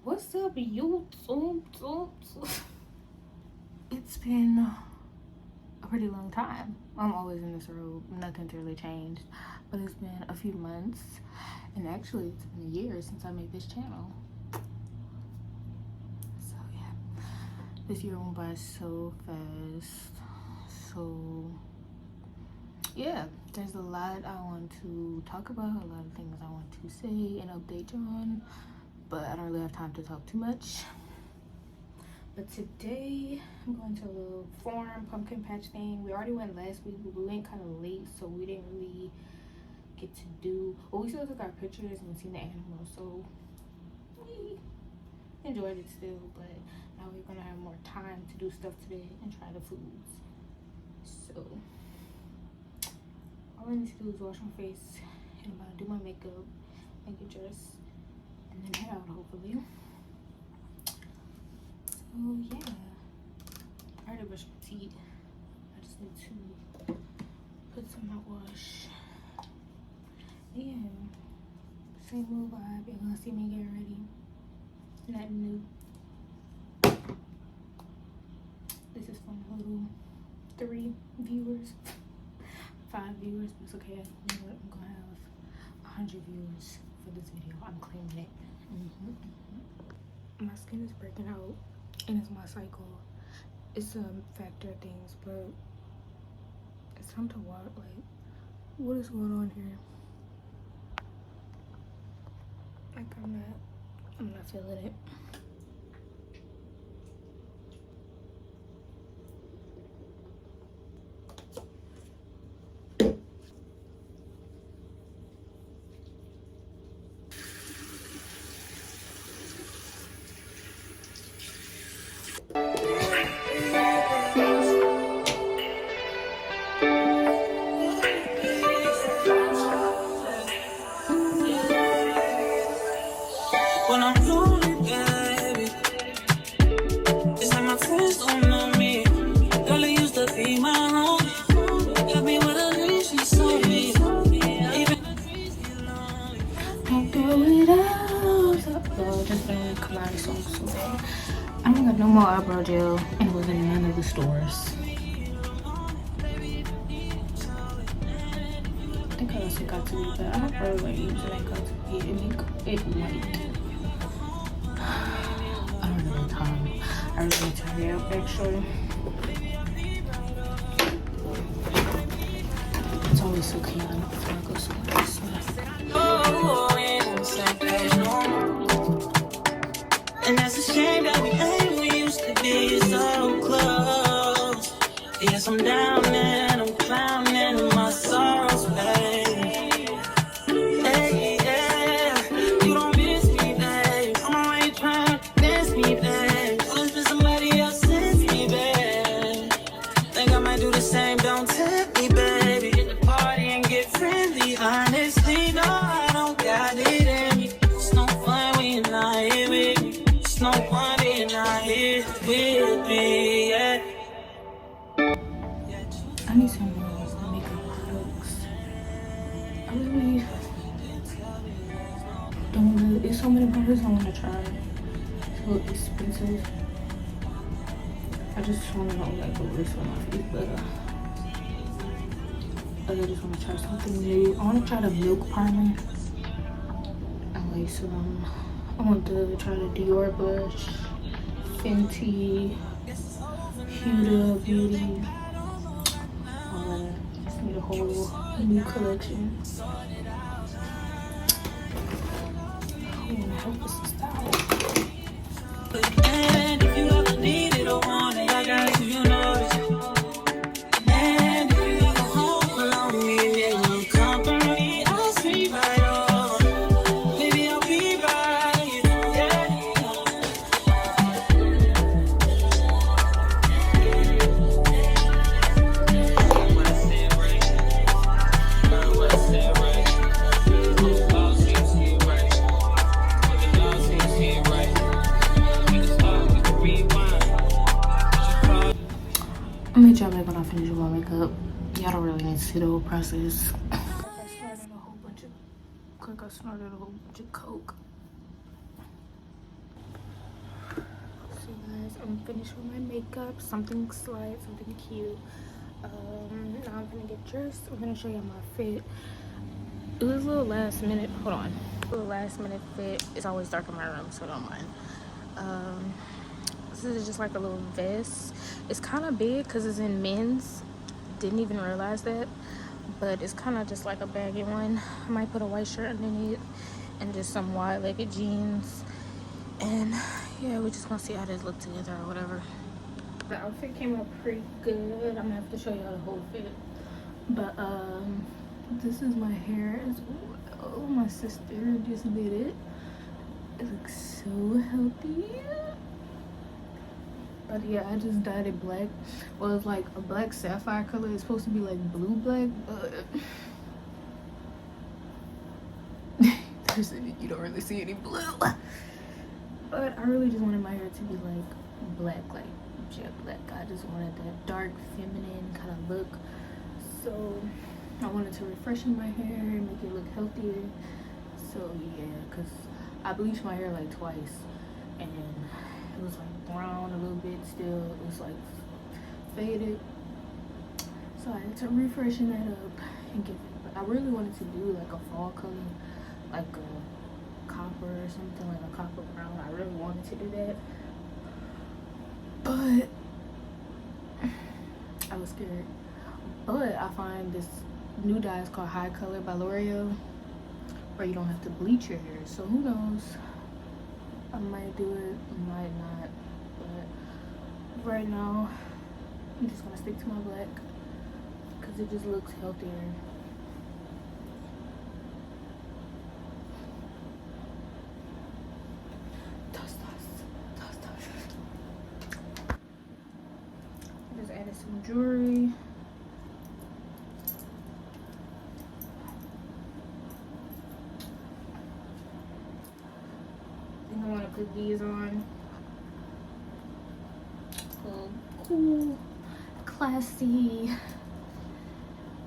What's up, YouTube? It's been a pretty long time. I'm always in this room. Nothing's really changed. But it's been a few months. And actually, it's been a year since I made this channel. So, yeah. This year went by so fast. So, yeah. There's a lot I want to talk about. A lot of things I want to say and update you on. But I don't really have time to talk too much. But today I'm going to a little farm pumpkin patch thing. We already went last week, but we went kind of late, so we didn't really get to do. Well, we still took our pictures and seen the animals, so we enjoyed it still. But now we're gonna have more time to do stuff today and try the foods. So all I need to do is wash my face, and I'm gonna do my makeup, and get dressed, and then head out hopefully. So yeah, I already brushed my teeth. I just need to put some mouthwash. Yeah, same little vibe. You're gonna see me get ready. Nothing new. This is from little 3 viewers, 5 viewers, but it's okay. You know what? I'm gonna have 100 viewers for this video. I'm claiming it. My skin is breaking out. And it's my cycle. It's a factor of things, but it's time to walk. Like, what is going on here? Like, I'm not feeling it. When I'm lonely, baby, it's like my friends don't know me. Girl, it used to be my homie. Got me with a leash, she saw me. Even the trees get lonely. Don't throw it out. Girl, just been Kalani song so bad. I don't got no more eyebrow gel, and it was in none of the stores. I think I also got to be, but I don't really like using that got to be. It make it white. I don't know the time. I really need to hurry up actually. It's always so chaotic before I go somewhere. So. Oh, we ain't on the same page no more. And that's a shame that we ain't. We used to be so close. Yes, I'm down and I'm clowning in my sorrows, babe. Hey, yeah, you don't miss me, babe. I'm already trying to miss me, babe. There's been somebody else since me, babe. Think I might do the same, don't tempt me, baby. Get the party and get friendly. Honestly, no, I don't got it in me. It's no fun when you're not here with me. It's no fun when you're not here with me, yeah. I need some more makeup products. I really don't really. There's so many products I want to try. So expensive. I just want to know like what works for my face better. Like I just want to try something new. I want to try the milk primer. I like some. I want to try the Dior blush, Fenty, Huda Beauty. Just need a whole new collection. I want to help us style. And if you ever need it or want it, I got you, you know this. And if you ever home alone, me and your company, I'll sleep right on. Maybe I'll be right, yeah. I'll meet y'all back when I finish my makeup. Y'all don't really need to see the whole process. I snorted a whole bunch of coke. you guys, I'm finished with my makeup. Something slight, something cute. Now I'm gonna get dressed. I'm gonna show you my fit. It was a little last minute. Hold on. A little last minute fit. It's always dark in my room, so don't mind. This is just like a little vest. It's kind of big because it's in men's. Didn't even realize that, but it's kind of just like a baggy one. I might put a white shirt underneath and just some wide-legged jeans, and yeah, we're just gonna see how this look together or whatever. The outfit came out pretty good. I'm gonna have to show y'all the whole fit, but this is my hair as well. My sister just did it. It looks so healthy. But yeah, I just dyed it black. Well, it's like a black sapphire color. It's supposed to be like blue black, but you don't really see any blue. But I really just wanted my hair to be like black, like jet black. I just wanted that dark feminine kind of look. So I wanted to refreshen my hair and make it look healthier. So yeah, because I bleached my hair like twice and it was like brown a little bit still. It was like faded. So I had to refreshen that up and give it. But I really wanted to do like a fall color, like a copper or something, like a copper brown. I really wanted to do that. But I was scared. But I find this new dye is called High Color by L'Oreal, where you don't have to bleach your hair. So who knows? I might do it, might not. But right now, I'm just gonna stick to my black because it just looks healthier. Just added some jewelry. I want to put these on. Cool, classy.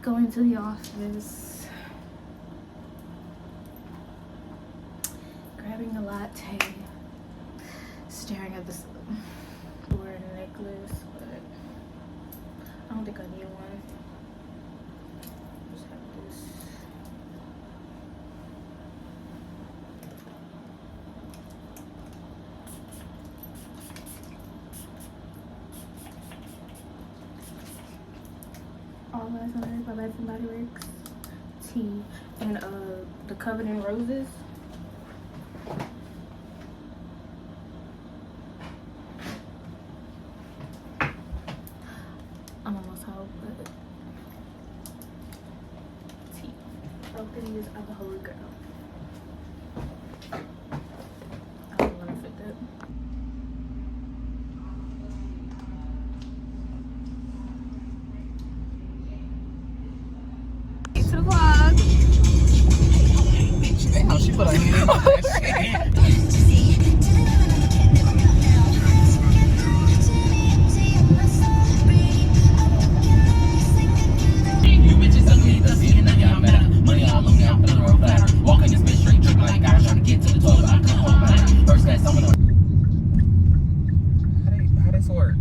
Going to the office. Grabbing a latte. Staring at this. Wearing a necklace, but I don't think I need one. Just have this. All Eyes on Her by Bath and Body Works tea, and the Covenant Roses. I'm almost out, but tea. Both of these are the Holy Grail. I don't want to fit that. To the vlog. Damn, she put her hand in my shit. You bitches ugly, dusty, and none of y'all better. Money all on me, I'm feeling real flatter. Walking this bitch straight, tripping like guys trying to get to the toilet. I couldn't hold my line. First class, some of them. How this work?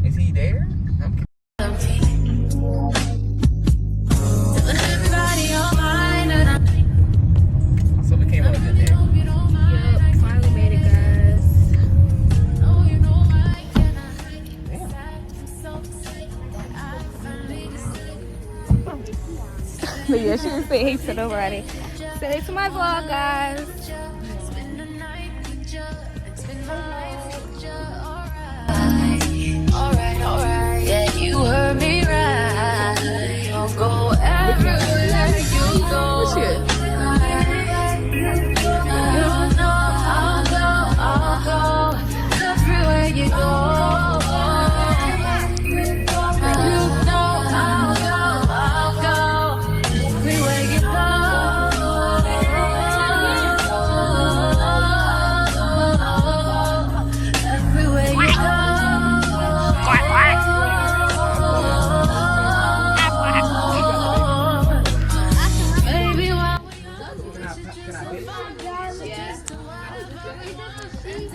Is he there? I'm So we came on a good day. Yep, finally made it, guys. But yeah, she didn't say hey to nobody. Say hey to my vlog, guys. Alright, yeah, you heard me right. I'll go everywhere you go. What's shit? I'll go everywhere you go.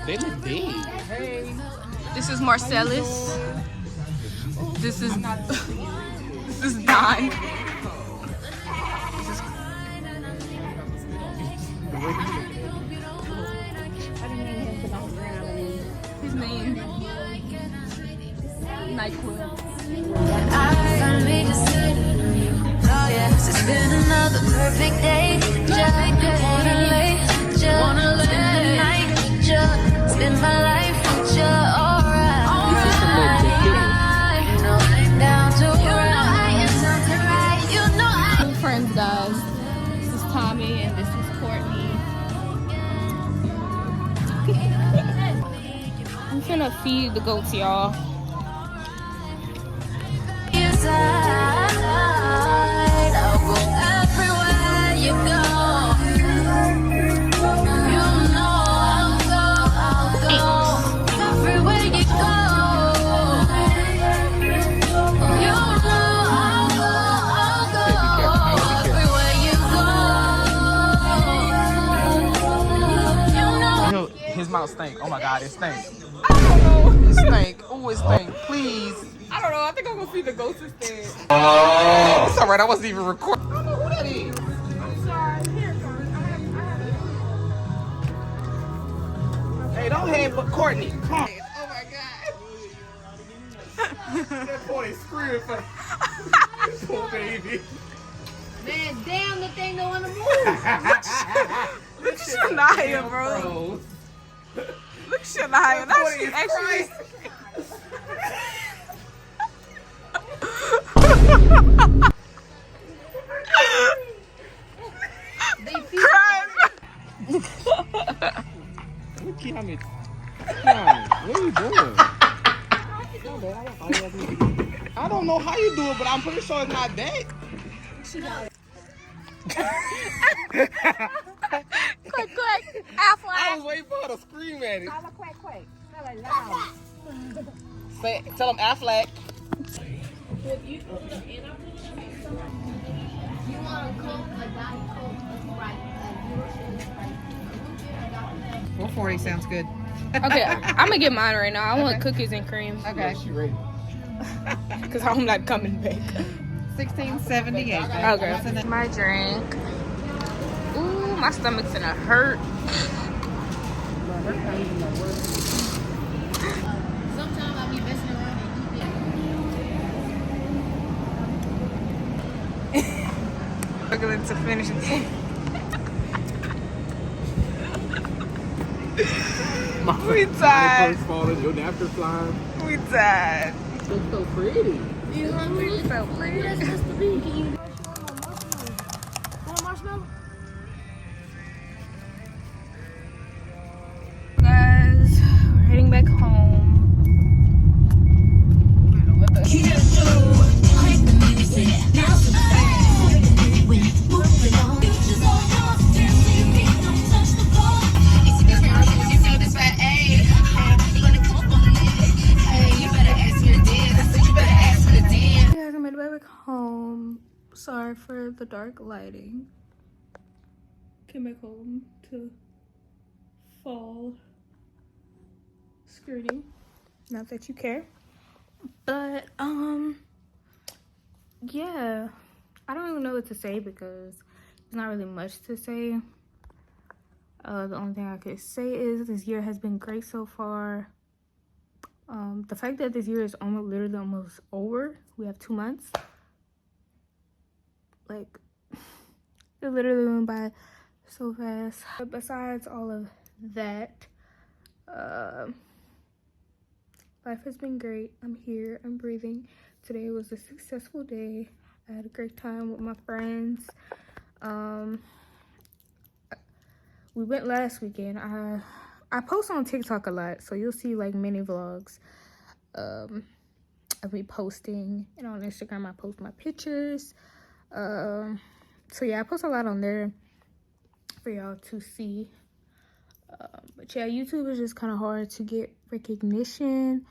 They look big. Hey. This is Marcellus. This is this is Don. His name NyQuil. Finally decided on you. Oh yeah, it's been another perfect day. Wanna lay, spend the night with ya, spend my life with ya. Alright, you know I'm down to ride. You know I Two friends, guys. This is Tommy and this is Courtney. I'm finna feed the goats, y'all. I'll go everywhere you go. You know I'll go everywhere you go. You know I'll go everywhere you go. You know. His mouth stink. Oh my god, it stink. I don't know. It stink. Oh, it stink. Please. I don't know. I think I'm gonna feed the goats instead. It's alright. I wasn't even recording. I don't know who that is. I'm sorry. Here it comes. Hey, don't head but Courtney. Come on. Oh my god. That boy is screaming for poor baby. Man, damn, the thing don't want to move. Look at Shania, bro. Look at Shania. Now she actually. Kiami, what are you doing? I don't know how you do it, but I'm pretty sure it's not that. Quick, Affleck. I was waiting for her to scream at it. Quack, quack. Smell like loud. Tell him Affleck. You want a Coke, a Diet Coke, a Sprite, a Euro Sprite. 440 sounds good. Okay, I'm gonna get mine right now. I want cookies and cream. Okay. She ready. Because I'm not coming back. 1678. Okay. My drink. Ooh, my stomach's in a hurt. Sometimes I be messing around and eat Struggling to finish it. We tired. First falling, your napkin flying. We tired. Looks so pretty. You hungry? So pretty. That's supposed to be. Can you want marshmallow? Guys, we're heading back home. I don't know what the guys, I made it back home. Sorry for the dark lighting. Came back home to fall screening. Not that you care. But yeah. I don't even know what to say because there's not really much to say. The only thing I could say is this year has been great so far. The fact that this year is literally almost over. We have 2 months. Like, it literally went by so fast. But besides all of that, life has been great. I'm here. I'm breathing. Today was a successful day. I had a great time with my friends. We went last weekend. I post on TikTok a lot, so you'll see like mini vlogs of me posting, and on Instagram I post my pictures. So yeah, I post a lot on there for y'all to see. But yeah, YouTube is just kind of hard to get recognition.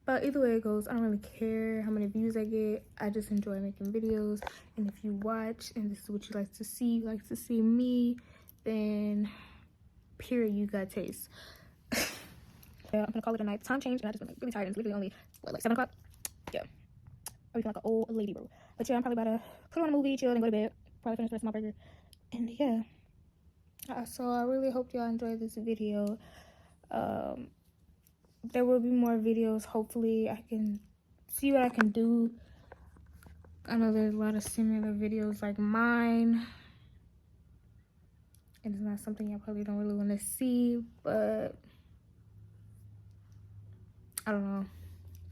But either way it goes, I don't really care how many views I get. I just enjoy making videos. And if you watch and this is what you like to see me, then Period. You got taste. Yeah, I'm gonna call it a night. Time change, and I just been like really tired. And it's literally only like 7 o'clock. Yeah, I feel like an old lady, bro. But yeah, I'm probably about to put on a movie, chill, and go to bed. Probably finish the rest of my burger. And yeah, so I really hope y'all enjoyed this video. There will be more videos. Hopefully, I can see what I can do. I know there's a lot of similar videos like mine, and it's not something I probably don't really want to see, but I don't know.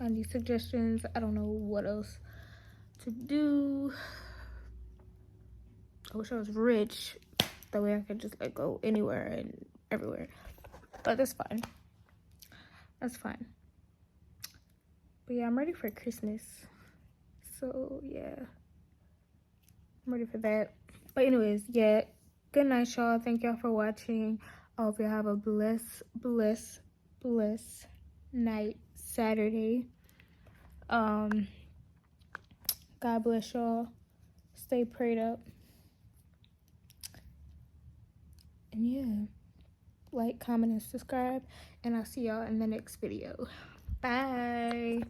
I need suggestions. I don't know what else to do. I wish I was rich. That way I could just like go anywhere and everywhere. But that's fine. That's fine. But yeah, I'm ready for Christmas. So yeah, I'm ready for that. But anyways, yeah, good night, y'all. Thank y'all for watching. I hope you have a blessed night Saturday. God bless y'all. Stay prayed up. And yeah, like, comment, and subscribe. And I'll see y'all in the next video. Bye.